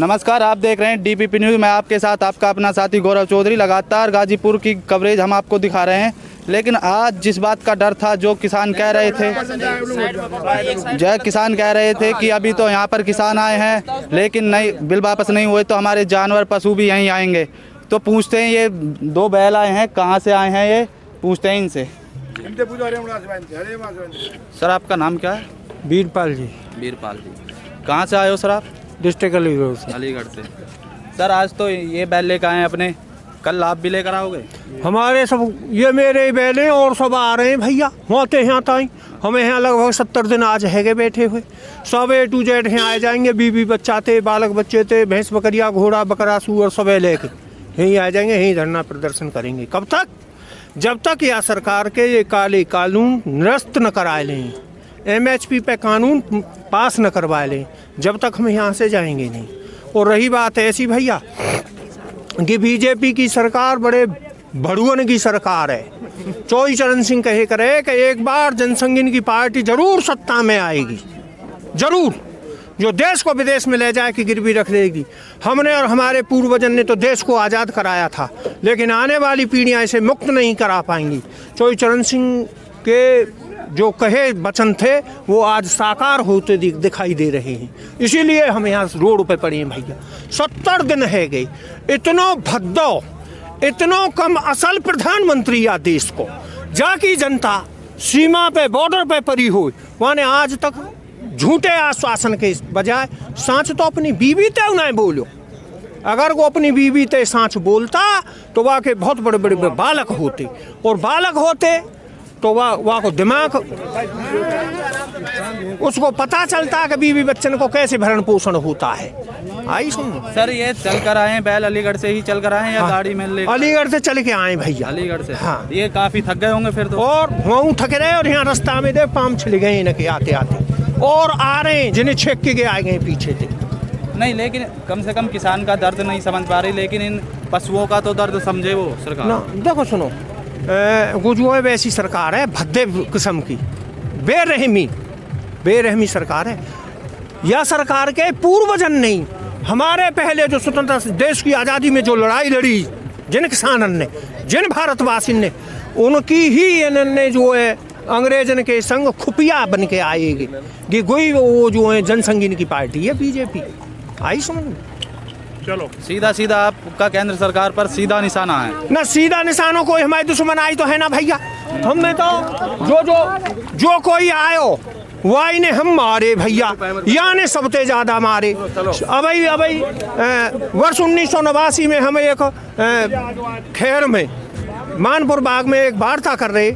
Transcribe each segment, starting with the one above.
नमस्कार, आप देख रहे हैं डीपीपी न्यूज़। मैं आपके साथ आपका अपना साथी गौरव चौधरी। लगातार गाजीपुर की कवरेज हम आपको दिखा रहे हैं, लेकिन आज जिस बात का डर था, जो किसान कह रहे थे कि अभी तो यहाँ पर किसान आए हैं लेकिन नहीं, बिल वापस नहीं हुए तो हमारे जानवर पशु भी यहीं आएंगे। तो पूछते हैं, ये 2 बैल आए हैं, कहाँ से आए हैं ये, पूछते हैं इनसे। सर, आपका नाम क्या है? वीरपाल जी। वीरपाल जी, कहाँ से आए हो सर आप? डिस्ट्रिक्ट अलीगढ़ से। अलीगढ़ से। सर, आज तो ये बैल लेकर आए हैं अपने, कल आप भी लेकर आओगे? हमारे सब ये मेरे बैले और सब आ रहे हैं भैया, होते हैं यहाँ ताई। हमें यहाँ लगभग 70 दिन आज हैगे बैठे हुए, सब A to Z यहाँ आ जाएंगे। बीबी बच्चा थे, बालक बच्चे थे, भैंस बकरिया घोड़ा बकरा सूअर सब लेके यहीं आ जाएंगे, यहीं धरना प्रदर्शन करेंगे। कब तक? जब तक यह सरकार के ये काले कानून निरस्त न कराए लें, MHP पे कानून पास न करवा लें, जब तक हम यहाँ से जाएंगे नहीं। और रही बात ऐसी भैया कि बीजेपी की सरकार बड़े भड़ुअन की सरकार है। चौधरी चरण सिंह कहे करे कि एक बार जनसंघ की पार्टी जरूर सत्ता में आएगी, जरूर, जो देश को विदेश में ले जाए कि गिरवी रख देगी। हमने और हमारे पूर्वजन ने तो देश को आज़ाद कराया था, लेकिन आने वाली पीढ़ियाँ इसे मुक्त नहीं करा पाएंगी। चौधरी चरण सिंह के जो कहे वचन थे वो आज साकार होते दिखाई दे रहे हैं। इसीलिए हम यहाँ रोड पे पड़े हैं भैया। 70 दिन है गए, इतनो भद्दो, इतनो कम असल प्रधानमंत्री या देश को जाकी जनता सीमा पे बॉर्डर पे पड़ी हो, माने आज तक झूठे आश्वासन के बजाय सांच तो अपनी बीवी ते उन्हें बोलो। अगर वो अपनी बीवी ते सांच बोलता तो वहाँ के बहुत बड़े बड़े बालक होते, और बालक होते तो वहाँ को दिमाग, उसको पता चलता कि बीवी बच्चन को कैसे भरण पोषण होता है। आई सुन सर, ये चल कर आए हैं बैल, अलीगढ़ से ही चल कर आए हैं या गाड़ी में ले? अलीगढ़ से चल के आए भैया। अलीगढ़ से? हाँ। ये काफी थक गए होंगे फिर तो। और वहाँ थके रहे, और यहाँ रास्ता में दे पाम छिल गए इनके आते आते, और आ रहे हैं जिन्हें छेक के आए गए पीछे से। नहीं, लेकिन कम से कम किसान का दर्द नहीं समझ पा रही, लेकिन इन पशुओं का तो दर्द समझे वो सरकार। ना देखो सुनो, वो जो है वैसी सरकार है भद्दे किस्म की, बेरहमी सरकार है। यह सरकार के पूर्वजन नहीं, हमारे पहले जो स्वतंत्र देश की आज़ादी में जो लड़ाई लड़ी जिन किसानन ने, जिन भारतवासी ने, उनकी ही इन्होंने जो है अंग्रेजन के संग खुफिया बन के आएगी कि कोई वो जो है जनसंघ की पार्टी है बीजेपी। आई समझ? चलो, सीधा सीधा आपका केंद्र सरकार पर सीधा निशाना है ना। सीधा निशानों कोई हमारे दुश्मन आई तो है ना भैया। हमने तो जो कोई आयो वही ने हम मारे भैया, या ने सबसे ज्यादा मारे। अभी वर्ष 1989 में हम एक खैर में मानपुर बाग में एक वार्ता कर रहे,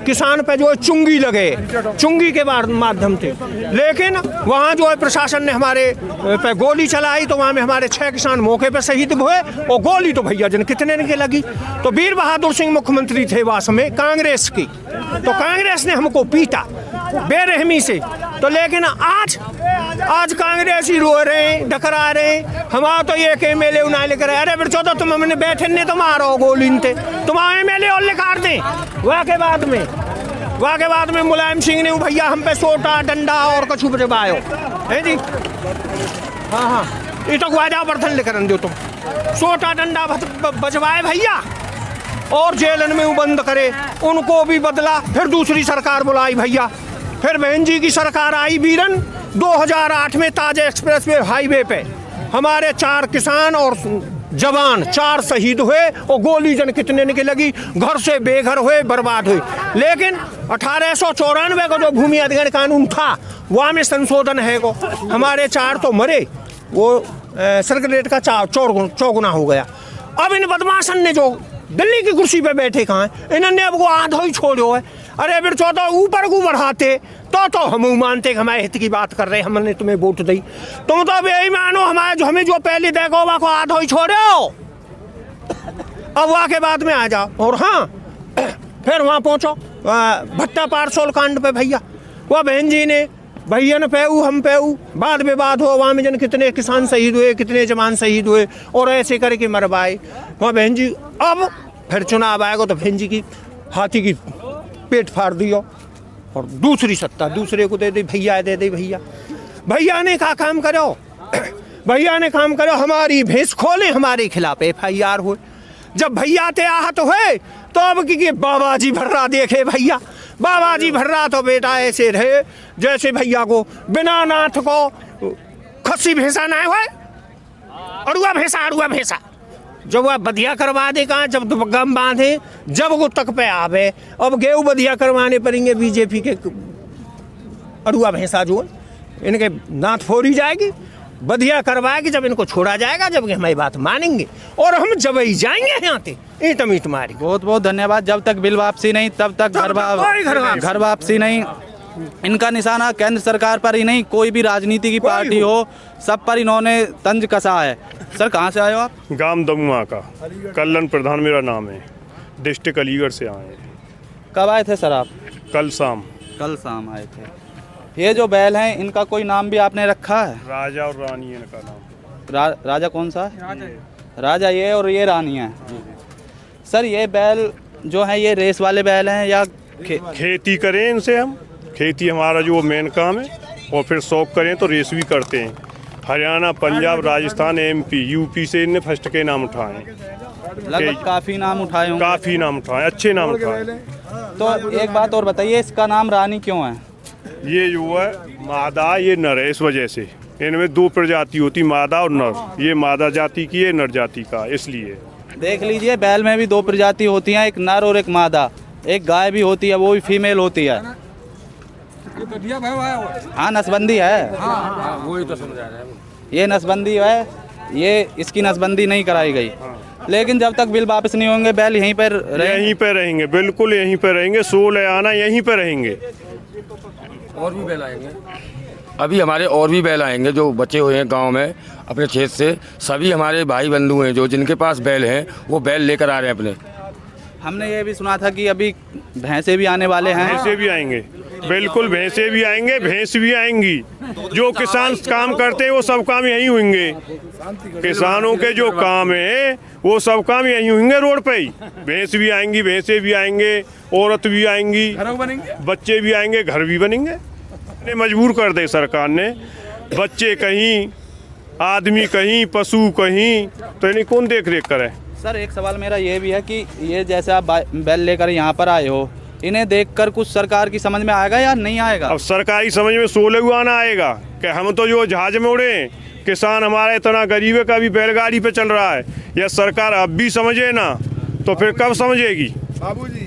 किसान पे जो चुंगी लगे, चुंगी के माध्यम से, लेकिन वहाँ जो है प्रशासन ने हमारे पे गोली चलाई, तो वहाँ में हमारे 6 किसान मौके पे शहीद हुए। और गोली तो भैया जन कितने के लगी। तो वीर बहादुर सिंह मुख्यमंत्री थे वास में कांग्रेस की, तो कांग्रेस ने हमको पीटा बेरहमी से। तो लेकिन आज कांग्रेस ही रो रहे हैं, डकरा रहे हैं। हमारा तो ये MLA उन्हें लेकर, अरे फिर 14 तुम हमने बैठे ने तो मारो गोली थे, तुम्हारे MLA और लेकर दें। वहाँ के बाद में मुलायम सिंह ने भैया हम पे सोटा डंडा और कछु बजवायो है जी। हाँ, ये तो ग्वाजा बर्तन लेकर दो तुम, सोटा डंडा बजवाए भैया, और जेलन में वो बंद करे। उनको भी बदला, फिर दूसरी सरकार बुलाई भैया। फिर बहन जी की सरकार आई बीरन 2008 में, ताजा एक्सप्रेस वे हाईवे पे हमारे 4 किसान और जवान 4 शहीद हुए, और गोली जन कितने की लगी, घर से बेघर हुए, बर्बाद हुए। लेकिन 1894 का जो भूमि अधिग्रहण कानून था वहाँ में संशोधन है को, हमारे 4 तो मरे, वो सर्कुलेट का 4 हो गया। अब इन बदमाशन ने जो दिल्ली की कुर्सी पे बैठे कहाँ हैं, इन्होंने अब वो आधा ही छोड़ो है। अरे फिर 14 ऊपर को बढ़ाते तो हम मानते कि हमारे हित की बात कर रहे, हमने तुम्हें वोट दी। तुम तो अब यही मानो हमें जो पहले देखो वहाँ को आधा ही छोड़ो, अब वहाँ के बाद में आ जाओ। और हाँ, फिर वहाँ पहुँचो भट्टा पारसोल कांड पे भैया, वह बहन जी ने भैया न पेऊ हम पेऊ, बाद विवाद हो, वहाँ में जन कितने किसान शहीद हुए, कितने जवान शहीद हुए, और ऐसे करके मरवाए वहाँ बहन जी। अब फिर चुनाव आएगा तो बहन जी की हाथी की पेट फाड़ दियो, और दूसरी सत्ता दूसरे को दे दी, भैया दे दी। भैया ने कहा काम करो, भैया ने काम करो, हमारी भैंस खोले, हमारे खिलाफ FIR हुए। जब भैया ते आहत हुए तो अब की बाबा जी भर्रा देखे भैया, बाबा जी भर्रा तो बेटा ऐसे रहे जैसे भैया को बिना नाथ को खस्सी भैंसा ना हुए, अड़ुआ भैंसा जब वह बधिया करवा दे कहाँ, जब गम बांधे, जब वो तक पे आवे। अब गेहूँ बधिया करवाने पड़ेंगे बीजेपी के अड़ुआ भैंसा जो इनके नाथ फोड़ी जाएगी, बधिया करवाएगी, जब इनको छोड़ा जाएगा, जब हमारी बात मानेंगे और हम जब ही जाएंगे यहाँ पे ईट मारी। बहुत बहुत धन्यवाद। जब तक बिल वापसी नहीं तब तक घर वापसी नहीं। इनका निशाना केंद्र सरकार पर ही नहीं, कोई भी राजनीति की पार्टी हो, सब पर इन्होंने तंज कसा है। सर कहाँ से आए हो आप? गांव दमुआ का, कल्याण प्रधान मेरा नाम है, डिस्ट्रिक्ट अलीगढ़ से आए हैं। कब आए थे सर आप? कल शाम आए थे। ये जो बैल हैं इनका कोई नाम भी आपने रखा है? राजा और रानी है इनका नाम। राजा कौन सा है? राजा ये और ये रानी है। सर ये बैल जो है ये रेस वाले बैल हैं या खेती करें इनसे हम, खेती हमारा जो मेन काम है, और फिर शौक करें तो रेस भी करते हैं। हरियाणा, पंजाब, राजस्थान, MP, UP से इनने फर्स्ट के नाम उठाए, लगभग काफ़ी नाम उठाए होंगे। काफ़ी नाम उठाए, अच्छे नाम उठाए। तो एक बात और बताइए, इसका नाम रानी क्यों है? ये जो है मादा, ये नर है, इस वजह से इनमें दो प्रजाति होती, मादा और नर। ये मादा जाति की है, नर जाति का, इसलिए। देख लीजिए बैल में भी दो प्रजाति होती हैं, एक नर और एक मादा। एक गाय भी होती है, वो भी फीमेल होती है। हाँ नसबंदी है। वही तो समझा रहे हैं। ये नसबंदी है, ये इसकी नसबंदी नहीं कराई गई। लेकिन जब तक बिल वापस नहीं होंगे बैल यहीं पर रहेंगे, बिल्कुल यहीं पर रहेंगे। 16 आना यहीं पर रहेंगे। और भी बैल आएंगे, अभी हमारे और भी बैल आएंगे जो बचे हुए हैं गांव में अपने खेत से। सभी हमारे भाई बंधु हैं जो जिनके पास बैल हैं, वो बैल लेकर आ रहे हैं अपने। हमने ये भी सुना था कि अभी भैंसे भी आने वाले हैं। भैंसे भी आएंगे, बिल्कुल भैंसे भी आएंगे, भैंस भी आएंगी। जो किसान काम करते हैं वो सब काम यहीं होंगे। किसानों के जो काम है वो सब काम यहीं होंगे, रोड पे ही। भैंस भी आएंगी, भैंसे भी आएंगे, औरत भी आएंगी, बच्चे भी आएंगे, घर भी बनेंगे। मजबूर कर दे सरकार ने, बच्चे कहीं, आदमी कहीं, पशु कहीं, तो इन्हें कौन देख रेख करे? सर एक सवाल मेरा ये भी है कि ये जैसे आप बैल लेकर यहाँ पर आए हो, इन्हें देखकर कुछ सरकार की समझ में आएगा या नहीं आएगा? अब सरकारी समझ में 16 आना आएगा कि हम तो जो जहाज में उड़े, किसान हमारा इतना गरीब है, कभी बैलगाड़ी पे चल रहा है। या सरकार अब भी समझे ना तो फिर कब समझेगी?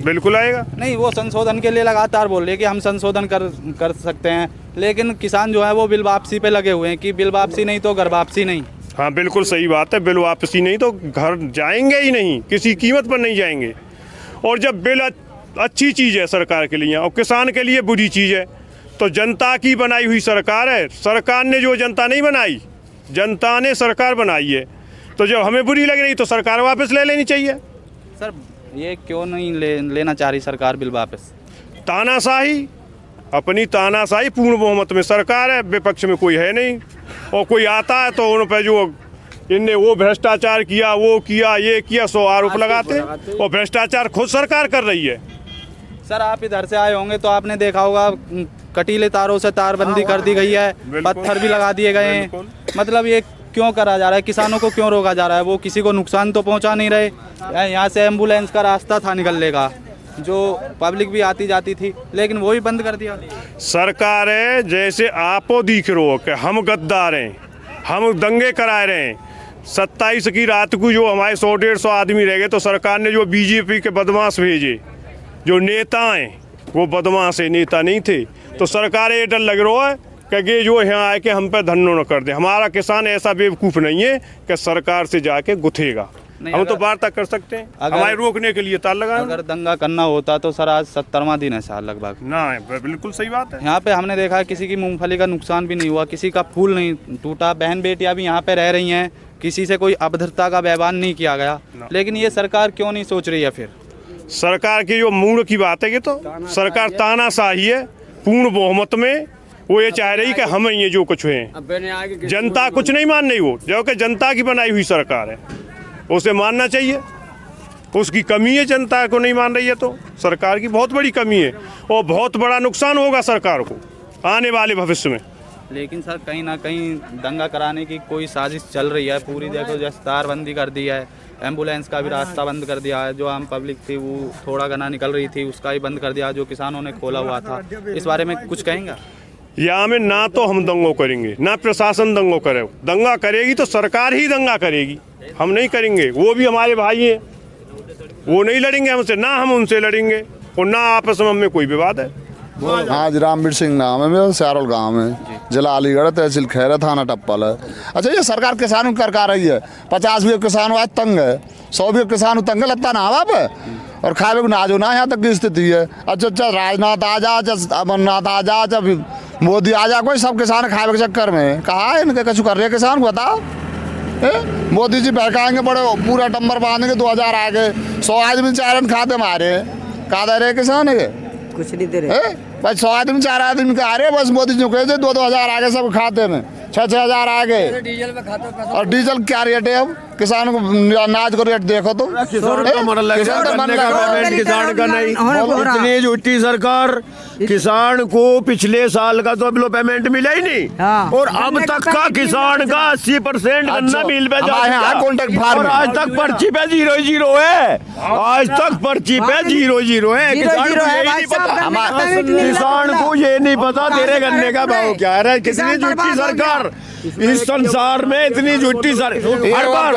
बिल्कुल आएगा। नहीं, वो संशोधन के लिए लगातार बोल रहे हैं कि हम संशोधन कर सकते हैं, लेकिन किसान जो है वो बिल वापसी पे लगे हुए हैं कि बिल वापसी नहीं तो घर वापसी नहीं। हाँ बिल्कुल सही बात है, बिल वापसी नहीं तो घर जाएंगे ही नहीं, किसी कीमत पर नहीं जाएंगे। और जब बिल अच्छी चीज़ है सरकार के लिए और किसान के लिए बुरी चीज़ है, तो जनता की बनाई हुई सरकार है। सरकार ने जो जनता नहीं बनाई, जनता ने सरकार बनाई है। तो जब हमें बुरी लग रही तो सरकार वापस ले लेनी चाहिए। सर ये क्यों नहीं लेना चाह रही सरकार बिल वापस? तानाशाही, अपनी तानाशाही, पूर्ण बहुमत में सरकार है, विपक्ष में कोई है नहीं। और कोई आता है तो उन पर जो इनने वो भ्रष्टाचार किया, वो किया, ये किया, 100 आरोप लगाते। और भ्रष्टाचार खुद सरकार कर रही है। सर आप इधर से आए होंगे तो आपने देखा होगा कटीले तारों से तारबंदी कर दी गई है, पत्थर भी लगा दिए गए हैं। मतलब ये क्यों करा जा रहा है? किसानों को क्यों रोका जा रहा है? वो किसी को नुकसान तो पहुंचा नहीं रहे। यहाँ से एम्बुलेंस का रास्ता था निकलने का, जो पब्लिक भी आती जाती थी, लेकिन वो भी बंद कर दिया। सरकार है जैसे आपो दिख रो कि हम गद्दार हैं, हम दंगे कराए रहे हैं। 27 की रात को जो हमारे 100-150 आदमी रह गए, तो सरकार ने जो बीजेपी के बदमाश भेजे, जो नेता हैं वो बदमाश है, नेता नहीं थे। तो सरकार ये डर लग रहा है कि जो यहाँ आए के हम पे धन्नो न कर दे। हमारा किसान ऐसा बेवकूफ़ नहीं है कि सरकार से जाके गुथेगा। हम तो वार्ता कर सकते हैं, हमारे रोकने के लिए तार लगा। अगर दंगा करना होता तो सर आज 70वां दिन है साल लगभग ना, बिल्कुल सही बात है। यहाँ पे हमने देखा किसी की मूंगफली का नुकसान भी नहीं हुआ, किसी का फूल नहीं टूटा, बहन बेटियां भी यहाँ पे रह रही हैं, किसी से कोई अभद्रता का व्यवहार नहीं किया गया। लेकिन ये सरकार क्यों नहीं सोच रही है? फिर सरकार की जो मूड की बात है कि तो सरकार तानाशाही है, पूर्ण बहुमत में। वो ये चाह रही कि हम ही ये जो कुछ है, जनता कुछ नहीं मान रही। वो जो कि जनता की बनाई हुई सरकार है, उसे मानना चाहिए। उसकी कमी है, जनता को नहीं मान रही है तो सरकार की बहुत बड़ी कमी है और बहुत बड़ा नुकसान होगा सरकार को आने वाले भविष्य में। लेकिन सर कहीं ना कहीं दंगा कराने की कोई साजिश चल रही है पूरी। देखो जैसे तारबंदी कर दी है, एम्बुलेंस का भी रास्ता बंद कर दिया है, जो आम पब्लिक थी वो थोड़ा घना निकल रही थी उसका भी बंद कर दिया, जो किसानों ने खोला हुआ था। इस बारे में कुछ कहेंगे? यहाँ में ना तो हम दंगो करेंगे ना प्रशासन दंगो करे। दंगा करेगी तो सरकार ही दंगा करेगी, हम नहीं करेंगे। वो भी हमारे भाई हैं, वो नहीं लड़ेंगे हमसे, ना हम उनसे लड़ेंगे और ना आपस में हमें कोई विवाद है। हाँ जी, रामवीर सिंह नाम है मेरा, सियारोल गांव में, जिला अलीगढ़, तहसील खैरा, थाना टप्पल है। अच्छा, ये सरकार किसानों की कर रही है। 50 भी किसान आज तंग है, 100 भी किसान तंग है, लगता ना बाप है और खाए को नाजो ना, यहाँ तक की स्थिति है। अच्छा, राजनाथ आ जा, अमरनाथ आ जा, मोदी आ जा, कोई सब किसान खाए के चक्कर में कहा है इनके कछु कर रहे किसान को बताओ। मोदी जी बहकाएंगे बड़े, पूरा टम्बर बांधेंगे, 2000 आ गए, 100 आदमी चारण खाते मारे, कहा दे रहे किसान है कुछ नहीं दे रहे भाई। 100 आदमी 4 आदमी का आ रहे, बस मोदी जी कहे थे 2-2000 आ गए सब खाते में, 6-6 आ गए। डीजल में खाता और डीजल क्या रेट है अब? किसान को अनाज को रेट देखो तो, किसान का नहीं। इतनी झूठी सरकार, किसान को पिछले साल का तो अभी पेमेंट मिला ही नहीं। हाँ। और अब तक का किसान का 80% गन्ना मिल पे जा चुका। कॉन्ट्रैक्ट फार्म और आज तक पर्ची पे 0-0 है, आज तक पर्ची पे 0-0 है। किसान को ये नहीं पता तेरे गन्ने का भाव क्या है। कितनी झूठी सरकार इस संसार में, इतनी झूठी सरकार। हर बार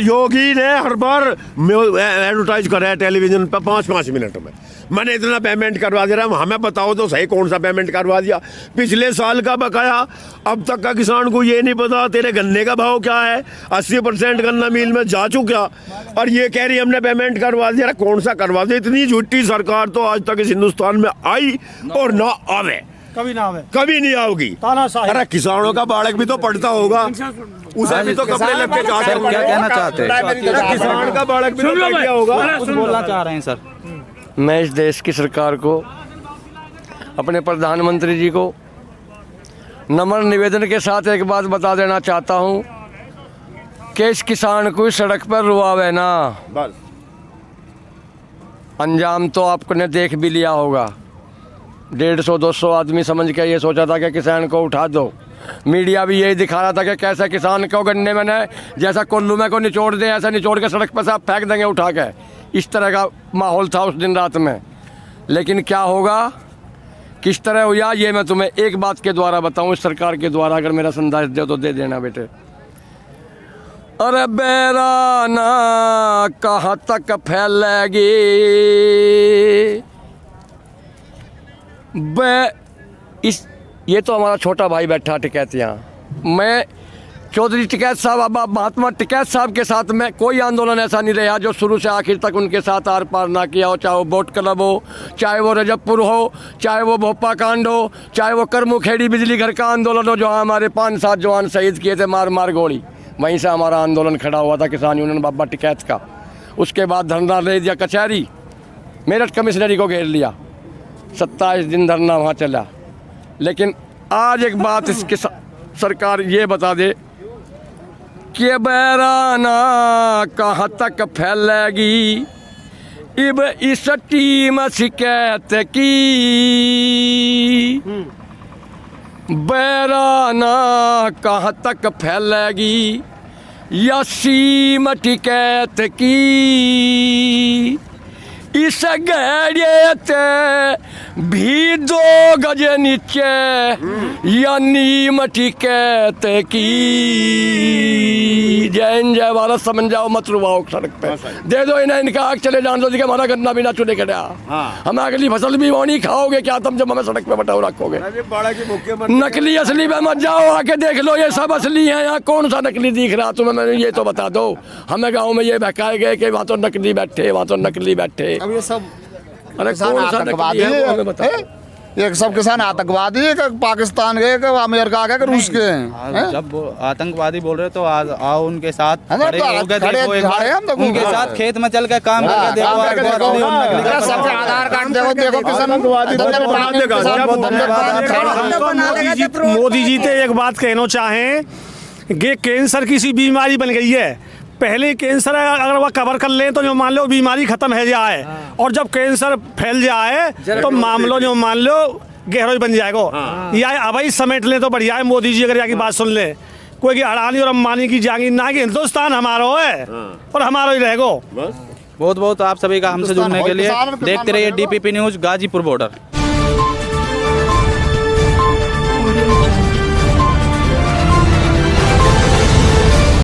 योगी ने हर बार एडवर्टाइज करा है टेलीविजन पर 5-5 मिनट में, मैंने इतना पेमेंट करवा दे रहा हूँ, हमें बताओ तो सही कौन सा पेमेंट करवा दिया। पिछले साल का बकाया अब तक का किसान को ये नहीं पता तेरे गन्ने का भाव क्या है। 80% गन्ना मिल में जा चुका और ये कह रही हमने पेमेंट करवा दिया। कौन सा करवा दिया? इतनी झूठी सरकार तो आज तक इस हिंदुस्तान में आई और ना आवे, कभी ना आवे, कभी नहीं आओगी। अरे किसानों का बालक भी तो पढ़ता होगा, उसे भी तो कपड़े लग के जाते सर, क्या कहना चाहते हैं? किसान का बालक भी तो पढ़ गया होगा। कुछ बोलना चाह रहे हैं सर? मैं इस देश की सरकार को, अपने प्रधानमंत्री जी को नम्र निवेदन के साथ एक बात बता देना चाहता हूँ कि इस किसान को सड़क पर रुआवे ना, बस अंजाम तो आपने देख भी लिया होगा। 150-200 आदमी समझ के ये सोचा था कि किसान को उठा दो। मीडिया भी यही दिखा रहा था कि कैसे किसान को गन्ने में न जैसा कोल्लू में को निचोड़ दे, ऐसा निचोड़ के सड़क पर से आप फेंक देंगे उठा के। इस तरह का माहौल था उस दिन रात में। लेकिन क्या होगा, किस तरह हुआ, ये मैं तुम्हें एक बात के द्वारा बताऊं, इस सरकार के द्वारा। अगर मेरा संदेश दे तो दे देना बेटे। अरे बेराना कहाँ तक फैलेगी, ये तो हमारा छोटा भाई बैठा टिकैत यहाँ। मैं चौधरी टिकैत साहब, अब महात्मा टिकैत साहब के साथ में कोई आंदोलन ऐसा नहीं रहा जो शुरू से आखिर तक उनके साथ आर पार ना किया हो। चाहे वो बोट क्लब हो, चाहे वो रजबपुर हो, चाहे वो भोपा कांड हो, चाहे वो करमुखेड़ी बिजली घर का आंदोलन हो, जो हमारे 5-7 जवान शहीद किए थे मार मार गोली। वहीं से हमारा आंदोलन खड़ा हुआ था किसान यूनियन बाबा टिकैत का। उसके बाद धरना ले दिया कचहरी, मेरठ कमिश्नरी को घेर लिया, 27 दिन धरना वहाँ चला। लेकिन आज एक बात इसकी सरकार ये बता दे कि बैराना कहाँ तक फैलेगी, इब इस टीम शिकायत की, बैराना कहाँ तक फैलेगी या सीम टिकैत की, इस गैरियत भी 2 गज नीचे या नीम टिकैत की। जय हिंद जय भारत, समझ जाओ मत रुवाओ सड़क पे, दे दो इन्हें इनका आग चले जान दो कि हमारा गन्ना भी ना चुने के हम अगली फसल भी वही खाओगे क्या तुम जब हमें सड़क पे बटाओ रखोगे। नकली असली में मत जाओ, आके देख लो ये सब असली है। यहाँ कौन सा नकली दिख रहा तुम्हें, मैंने ये तो बता दो। हमें गाँव में ये बहकाए गए कि वहाँ तो नकली बैठे, वहाँ तो नकली बैठे। अब ये सब अरे कौन सा आतंकवादी नकली है वो हमें बता। ये सब किसान आतंकवादी है, पाकिस्तान के, अमेरिका के, रूस के हैं। जब वो आतंकवादी बोल रहे तो आज आओ उनके साथ है ना, खड़े तो होके खड़े देखो, एक खड़े हम बार देखो। उनके साथ खेत में चल के काम करके देखो, काम करके देखो, असली और नकली का फर्क सबके है। आधार कार्ड देखो, देखो किसान मोदी जी तो एक बात कहना चाहें कि कैंसर किसी बीमारी बन गई है। पहले कैंसर अगर वह कवर कर लें तो जो मान लो बीमारी खत्म हो जाए, और जब कैंसर फैल जाए तो मामलो जो मान लो गहरोज बन जाएगा। या अभी समेट ले तो बढ़िया है, मोदी जी अगर यहाँ की बात सुन ले, कोई की अडानी और अंबानी की जागीर ना, कि हिंदुस्तान हमारा है और हमारा ही रहेगा। बहुत बहुत आप सभी का हमसे जुड़ने के लिए। देखते रहिए DPP न्यूज़ गाजीपुर बॉर्डर।